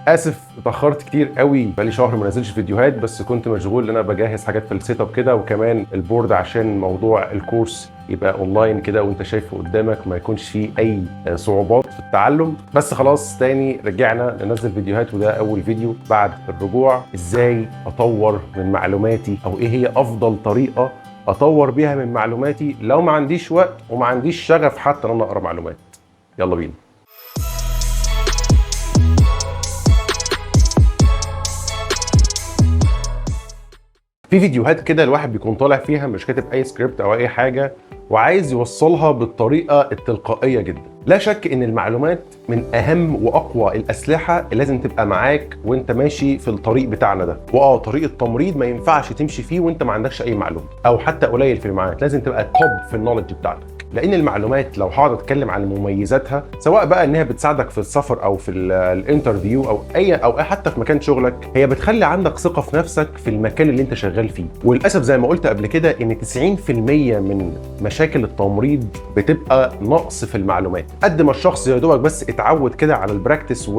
اسف اتاخرت كتير قوي، بقالي شهر ما نزلش فيديوهات، بس كنت مشغول ان انا بجهز حاجات في السيت اب كده، وكمان البورد عشان موضوع الكورس يبقى اونلاين كده وانت شايفه قدامك، ما يكونش فيه اي صعوبات في التعلم. بس خلاص تاني رجعنا ننزل فيديوهات، وده اول فيديو بعد الرجوع. ازاي اطور من معلوماتي، او ايه هي افضل طريقه اطور بيها من معلوماتي لو ما عنديش وقت وما عنديش شغف حتى ان انا اقرا معلومات. يلا بينا. في فيديوهات كده الواحد بيكون طالع فيها مش كاتب اي سكريبت او اي حاجه، وعايز يوصلها بالطريقه التلقائيه جدا. لا شك ان المعلومات من اهم واقوى الاسلحه اللي لازم تبقى معاك وانت ماشي في الطريق بتاعنا ده. طريق التمريض ما ينفعش تمشي فيه وانت ما عندكش اي معلومه، او حتى قليل في المعلومات. لازم تبقى توب في النولج بتاعتك، لان المعلومات لو هقعد اتكلم عن مميزاتها، سواء بقى انها بتساعدك في السفر او في الانترفيو او اي حتى في مكان شغلك، هي بتخلي عندك ثقه في نفسك في المكان اللي انت شغال فيه. وللاسف زي ما قلت قبل كده ان 90% من مشاكل التمريض بتبقى نقص في المعلومات. قد ما الشخص يا دوبك بس اتعود كده على البراكتس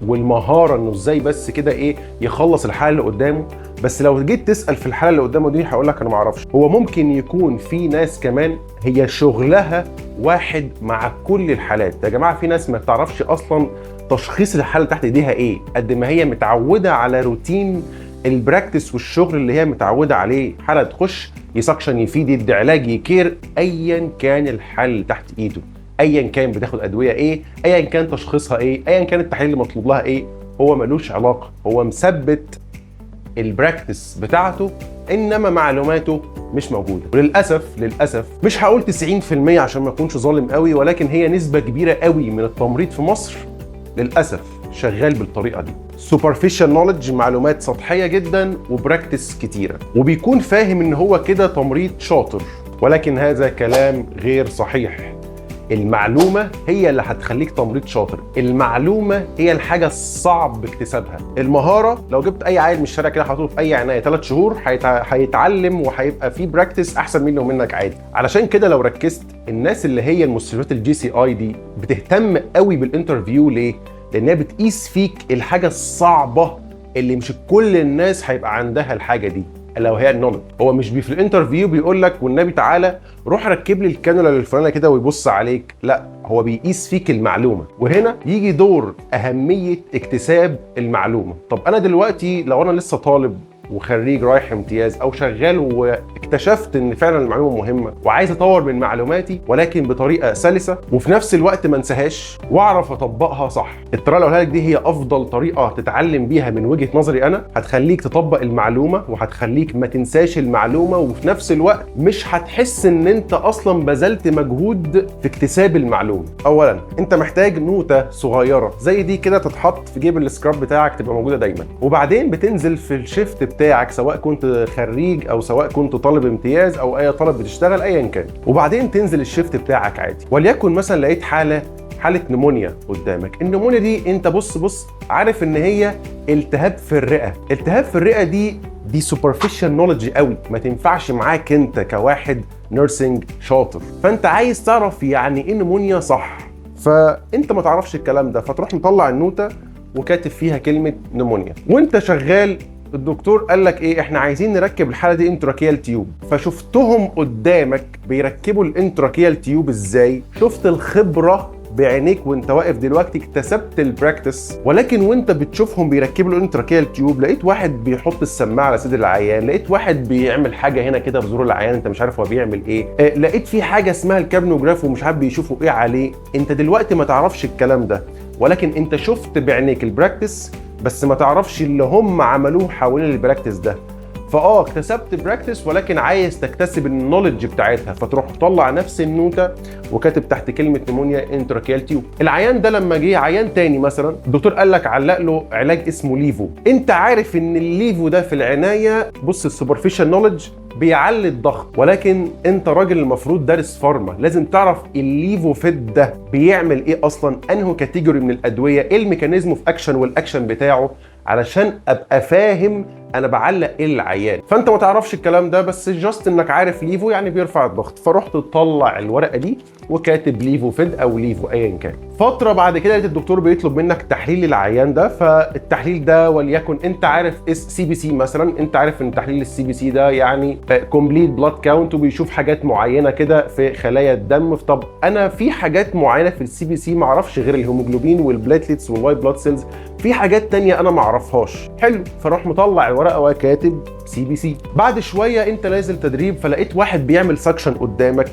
والمهاره انه ازاي بس كده يخلص الحاله اللي قدامه، بس لو جيت تسال في الحاله اللي قدامه دي هقول لك انا ما اعرفش. هو ممكن يكون في ناس كمان هي شغلها واحد مع كل الحالات. يا جماعه في ناس ما بتعرفش اصلا تشخيص الحاله اللي تحت ايديها ايه، قد ما هي متعوده على روتين البراكتس والشغل اللي هي متعوده عليه. حاله تخش يسكشن، يفيد، يدي علاج، يكير، ايا كان الحل اللي تحت ايده، ايا كان بتاخد ادويه ايه، ايا كان تشخيصها ايه، ايا كان التحليل اللي مطلوب لها ايه، هو ملوش علاقه. هو مثبت البراكتس بتاعته، انما معلوماته مش موجوده. وللاسف مش هقول 90% عشان ما اكونش ظالم قوي، ولكن هي نسبه كبيره قوي من التمريض في مصر للاسف شغال بالطريقه دي. سوبرفيشال نوليدج، معلومات سطحيه جدا وبراكتس كتيره، وبيكون فاهم ان هو كده تمريض شاطر، ولكن هذا كلام غير صحيح. المعلومة هي اللي هتخليك تمريض شاطر، المعلومة هي الحاجة الصعب اكتسابها. المهارة لو جبت أي عيل من الشارع كده حطوه في أي عناية 3 شهور هيتعلم وهيبقى فيه براكتس أحسن منه ومنك عادي. علشان كده لو ركزت، الناس اللي هي المستشفيات الGCI دي بتهتم قوي بالانترفيو. ليه؟ لأنها بتقيس فيك الحاجة الصعبة اللي مش كل الناس هيبقى عندها الحاجة دي، لو هي النولج. هو مش في الانترفيو بيقول لك والنبي تعالى روح ركب لي الكانولا الفلانيه كده ويبص عليك، لا، هو بيقيس فيك المعلومه. وهنا يجي دور اهميه اكتساب المعلومه. طب انا دلوقتي لو انا لسه طالب وخريج رايح امتياز او شغال، واكتشفت ان فعلا المعلومه مهمه وعايز اطور من معلوماتي، ولكن بطريقه سلسه وفي نفس الوقت ما انساهاش واعرف اطبقها صح. الطريقه اللي هقولها لك دي هي افضل طريقه تتعلم بيها من وجهه نظري انا، هتخليك تطبق المعلومه وهتخليك ما تنساش المعلومه، وفي نفس الوقت مش هتحس ان انت اصلا بذلت مجهود في اكتساب المعلومه. اولا انت محتاج نوته صغيره زي دي كده تتحط في جيب السكراب بتاعك، تبقى موجوده دايما. وبعدين بتنزل في الشيفت بتاعك، سواء كنت خريج او سواء كنت طالب امتياز او اي طالب بتشتغل ايا كان، وبعدين تنزل الشيفت بتاعك عادي. وليكن مثلا لقيت حاله نمونيا قدامك. النمونيا دي انت بص عارف ان هي التهاب في الرئه. التهاب في الرئه دي سوبرفيشال نوليدج قوي، ما تنفعش معاك انت كواحد نيرسينج شاطر. فانت عايز تعرف يعني ايه نمونيا صح، فانت ما تعرفش الكلام ده، فتروح مطلع النوته وكاتب فيها كلمه نمونيا. وانت شغال الدكتور قال لك احنا عايزين نركب الحاله دي انتراكيال تيوب، فشفتهم قدامك بيركبوا الانتراكيال تيوب ازاي، شفت الخبره بعينيك وانت واقف دلوقتي، اكتسبت البراكتس. ولكن وانت بتشوفهم بيركبوا الانتراكيال تيوب، لقيت واحد بيحط السماعه على صدر العيان، لقيت واحد بيعمل حاجه هنا كده في زور العيان انت مش عارف هو بيعمل ايه، لقيت في حاجه اسمها الكابنوجراف ومش عارف بيشوفوا ايه عليه. انت دلوقتي ما تعرفش الكلام ده، ولكن انت شفت بعينيك البراكتس، بس ما تعرفش اللي هم عملوه حوالين البراكتس ده. اكتسبت براكتس، ولكن عايز تكتسب النوليدج بتاعتها، فتروح تطلع نفس النوته وكاتب تحت كلمه نمونيا انتراكيال تيوب. العيان ده لما جه عيان تاني مثلا، الدكتور قال لك علق له علاج اسمه ليفو. انت عارف ان الليفو ده في العنايه، بص السوبرفيشال نوليدج بيعلي الضغط، ولكن انت راجل المفروض دارس فارما، لازم تعرف الليفوفيت ده بيعمل ايه اصلا، انه كاتيجوري من الادويه، ايه الميكانيزم في اكشن والاكشن بتاعه، علشان ابقى فاهم انا بعلق ايه للعيان، فانت ما تعرفش الكلام ده، بس جاست انك عارف ليفو يعني بيرفع الضغط، فرحت تطلع الورقه دي وكاتب ليفو فيد او ليفو ايا كان. فتره بعد كده لقيت الدكتور بيطلب منك تحليل العيان ده، فالتحليل ده وليكن انت عارف سي بي سي مثلا، انت عارف ان تحليل السي بي سي ده يعني كومبليت بلاد كاونت، وبيشوف حاجات معينه كده في خلايا الدم. طب انا في حاجات معينه في السي بي سي ما اعرفش غير الهيموجلوبين والبلاتليتس والوايت بلاد سيلز، في حاجات تانية انا ما اعرفهاش. حلو، فراح مطلع الورقه وكاتب سي بي سي. بعد شويه انت نازل تدريب، فلقيت واحد بيعمل سكشن قدامك،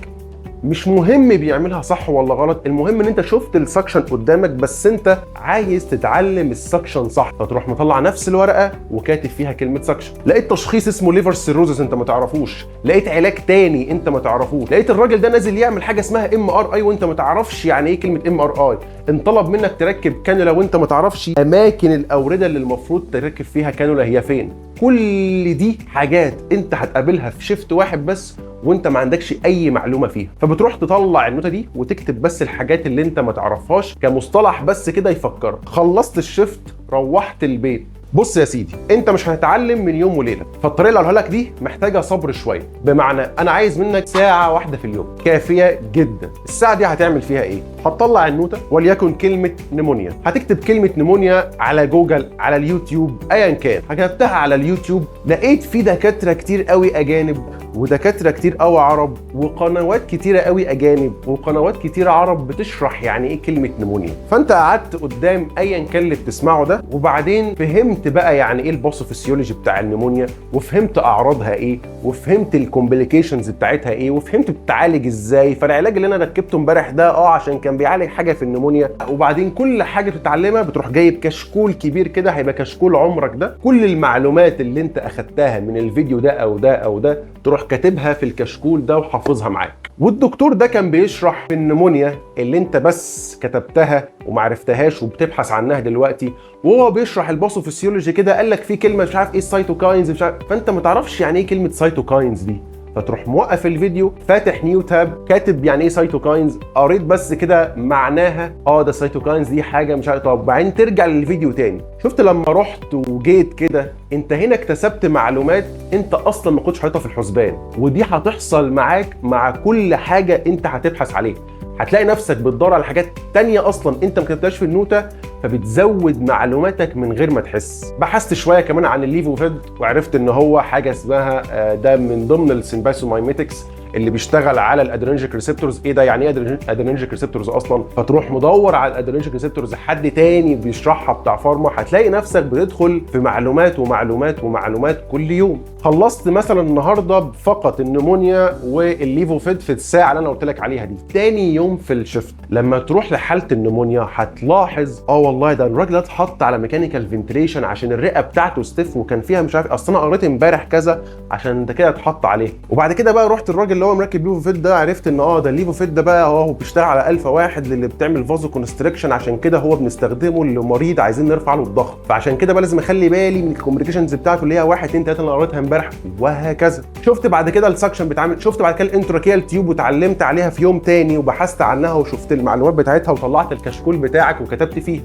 مش مهم بيعملها صح ولا غلط، المهم ان انت شفت السكشن قدامك بس انت عايز تتعلم السكشن صح، فتروح مطلع نفس الورقه وكاتب فيها كلمه سكشن. لقيت تشخيص اسمه ليفر سيروزس انت ما تعرفوش، لقيت علاج تاني انت ما تعرفوش، لقيت الراجل ده نازل يعمل حاجه اسمها ام ار اي وانت ما تعرفش يعني ايه كلمه ام ار اي، انطلب منك تركب كانولا وانت ما تعرفش اماكن الاورده اللي المفروض تركب فيها كانولا هي فين. كل دي حاجات انت هتقابلها في شيفت واحد بس وانت ما عندكش اي معلومه فيها، فبتروح تطلع النوتة دي وتكتب بس الحاجات اللي انت ما تعرفهاش كمصطلح بس كده يفكرك. خلصت الشيفت روحت البيت. بص يا سيدي، انت مش هتتعلم من يوم وليله، فالطريقه اللي هقولها لك دي محتاجه صبر شويه، بمعنى انا عايز منك ساعه واحده في اليوم كافيه جدا. الساعه دي هتعمل فيها ايه؟ هتطلع النوتة وليكن كلمه نمونيا، هتكتب كلمه نمونيا على جوجل، على اليوتيوب، ايا كان. كتبتها على اليوتيوب، لقيت في دكاتره كتير قوي اجانب ودكاتره كتير قوي عرب وقنوات كتيره قوي اجانب وقنوات كتيره عرب بتشرح يعني ايه كلمه نمونيا. فانت قعدت قدام ايا كان اللي بتسمعه ده، وبعدين فهمت بقى يعني ايه الباثوفيسيولوجي بتاع النمونيا، وفهمت اعراضها ايه، وفهمت الكومبليكيشنز بتاعتها ايه، وفهمت بتتعالج ازاي. فالعلاج اللي انا ركبته امبارح ده عشان كان بيعالج حاجه في النمونيا. وبعدين كل حاجه بتتعلمها بتروح جايب كشكول كبير كده، هيبقى كشكول عمرك ده، كل المعلومات اللي انت اخدتها من الفيديو ده او ده او ده تروح كاتبها في الكشكول ده وحافظها معاك. والدكتور ده كان بيشرح في النمونيا اللي انت بس كتبتها ومعرفتهاش وبتبحث عنها دلوقتي، وهو بيشرح الباثوفيسيولوجي كده قال لك في كلمه مش عارف ايه السيتوكاينز، مش عارف، فانت ما تعرفش يعني ايه كلمه سيتوكاينز دي، فتروح موقف الفيديو فاتح نيو تاب كاتب يعني ايه سيتوكاينز، قريت بس كده معناها ده السيتوكاينز دي حاجه مش عارف، طب بعدين ترجع للفيديو تاني. شفت لما رحت وجيت كده، انت هنا اكتسبت معلومات انت اصلا ما كنتش حاططها في الحسبان، ودي هتحصل معاك مع كل حاجه انت هتبحث عليها. هتلاقي نفسك بتدور على حاجات تانية اصلا انت ما كتبتهاش في النوتة، فبتزود معلوماتك من غير ما تحس. بحثت شويه كمان عن الليفو فيد وعرفت ان هو حاجه اسمها ده من ضمن السيمباثومايميتكس اللي بيشتغل على الادرينرجيك ريسبتورز. ايه ده يعني ايه ادرينرجيك ريسبتورز اصلا؟ فتروح مدور على الادرينرجيك ريسبتورز، حد تاني بيشرحها بتاع فارما، هتلاقي نفسك بتدخل في معلومات ومعلومات ومعلومات كل يوم. خلصت مثلا النهارده فقط النمونيا والليفو فيد في الساعه اللي انا قلت لك عليها دي. تاني يوم في الشفت لما تروح لحاله النمونيا هتلاحظ والله ده الراجل ده اتحط على ميكانيكال فنتريشن عشان الرئه بتاعته ستيف وكان فيها مش عارف، اصل انا قريت امبارح كذا عشان ده كده اتحط عليه. وبعد كده بقى رحت الراجل اللي هو مركب ليفو فيد ده، عرفت ان ده الليفو فيد ده بقى هو بيشتغل على الفا واحد اللي بتعمل فازو كونستريكشن، عشان كده هو بنستخدمه لمريض عايزين نرفع له الضغط، فعشان كده بقى لازم اخلي بالي من الكومبليكيشنز بتاعته اللي هي 1 2 3 اللي قريتها امبارح، وهكذا. شفت بعد كده السكشن بيتعمل، شفت بعد كده الانتراكيال تيوب واتعلمت عليها في يوم تاني وبحثت عنها وشفت المعلومات بتاعتها وطلعت الكشكول بتاعك وكتبت فيه.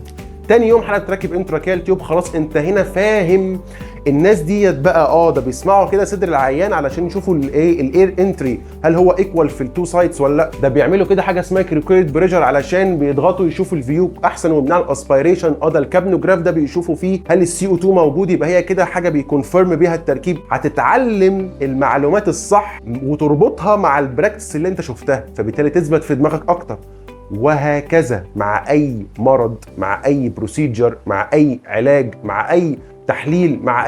تاني يوم حاله تركب انتراكيال تيوب، خلاص انت هنا فاهم الناس ديت بقى ده بيسمعوا كده صدر العيان علشان يشوفوا الاير انتري هل هو ايكوال في التو سايدز ولا لا، ده بيعملوا كده حاجه اسمها كريكويد بريشر علشان بيضغطوا يشوفوا الفيو احسن، وبناء الاسبيريشن ده الكابنوجراف ده بيشوفوا فيه هل السي او 2 موجود، يبقى هي كده حاجه بيكونفيرم بيها التركيب. هتتعلم المعلومات الصح وتربطها مع البراكتس اللي انت شفتها، فبالتالي تثبت في دماغك اكتر. وهكذا مع اي مرض، مع اي بروسيجر، مع اي علاج، مع اي تحليل، مع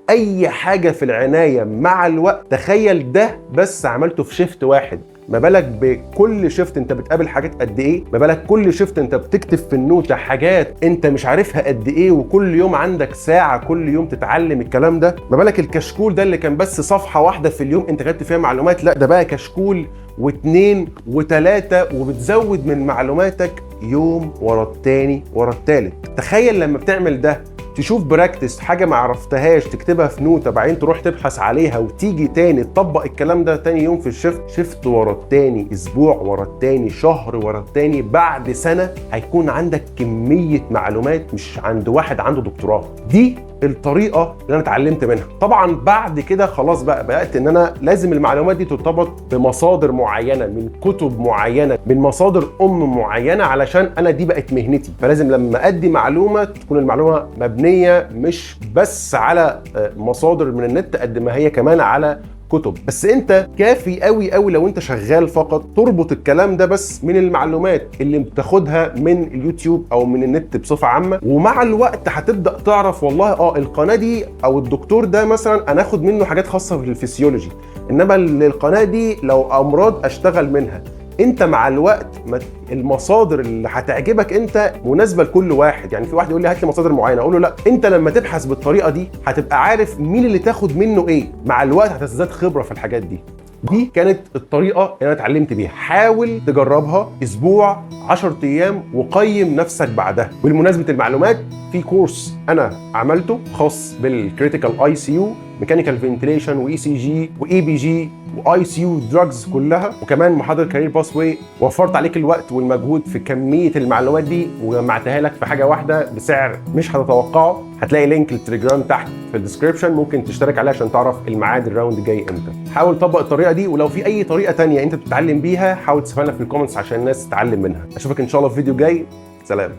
اي حاجه في العنايه مع الوقت. تخيل ده بس عملته في شيفت واحد، ما بالك بكل شيفت انت بتقابل حاجات قد ايه، ما بالك كل شيفت انت بتكتب في النوتة حاجات انت مش عارفها قد ايه، وكل يوم عندك ساعة كل يوم تتعلم الكلام ده. ما بالك الكشكول ده اللي كان بس صفحة واحدة في اليوم انت كتبت فيها معلومات، لا ده بقى كشكول واثنين وثلاثة، وبتزود من معلوماتك يوم ورا التاني ورا التالت. تخيل لما بتعمل ده تشوف براكتس حاجه ما عرفتهاش تكتبها في نوتة، بعدين تروح تبحث عليها وتيجي تاني تطبق الكلام ده تاني يوم في الشفت، شفت ورا التاني، اسبوع ورا التاني، شهر ورا التاني، بعد سنه هيكون عندك كميه معلومات مش عند واحد عنده دكتوراه. دي الطريقه اللي انا اتعلمت منها. طبعا بعد كده خلاص بقى بدات ان انا لازم المعلومات دي ترتبط بمصادر معينه، من كتب معينه، من مصادر معينه، علشان انا دي بقت مهنتي. فلازم لما ادي معلومه تكون المعلومه مبنيه مش بس على مصادر من النت قد ما هي كمان على كتب. بس انت كافي قوي قوي لو انت شغال فقط تربط الكلام ده بس من المعلومات اللي بتاخدها من اليوتيوب او من النت بصفه عامه، ومع الوقت هتبدا تعرف والله القناه دي او الدكتور ده مثلا انا اخد منه حاجات خاصه بالفسيولوجي، انما القناه دي لو امراض اشتغل منها. انت مع الوقت المصادر اللي هتعجبك انت مناسبه لكل واحد. يعني في واحد يقول لي هات لي مصادر معينه، اقول له لا، انت لما تبحث بالطريقه دي هتبقى عارف مين اللي تاخد منه ايه. مع الوقت هتزداد خبره في الحاجات دي. دي كانت الطريقه اللي انا اتعلمت بيها. حاول تجربها اسبوع 10 ايام وقيم نفسك بعدها. بالمناسبه المعلومات، في كورس انا عملته خاص بالكريتيكال اي سي يو، ميكانيكال فنتيليشن واي سي جي واي بي جي واي سي يو دراجز كلها، وكمان محاضره كارير باس واي. وفرت عليك الوقت والمجهود في كميه المعلومات دي وجمعتها لك في حاجه واحده بسعر مش هتتوقعه. هتلاقي لينك التليجرام تحت في الديسكربشن، ممكن تشترك عليه عشان تعرف الميعاد الراوند جاي امتى. حاول تطبق الطريقه دي، ولو في اي طريقه تانية انت بتتعلم بيها حاول تسيبها لنا في الكومنتس عشان الناس تتعلم منها. اشوفك ان شاء الله في فيديو جاي. سلام.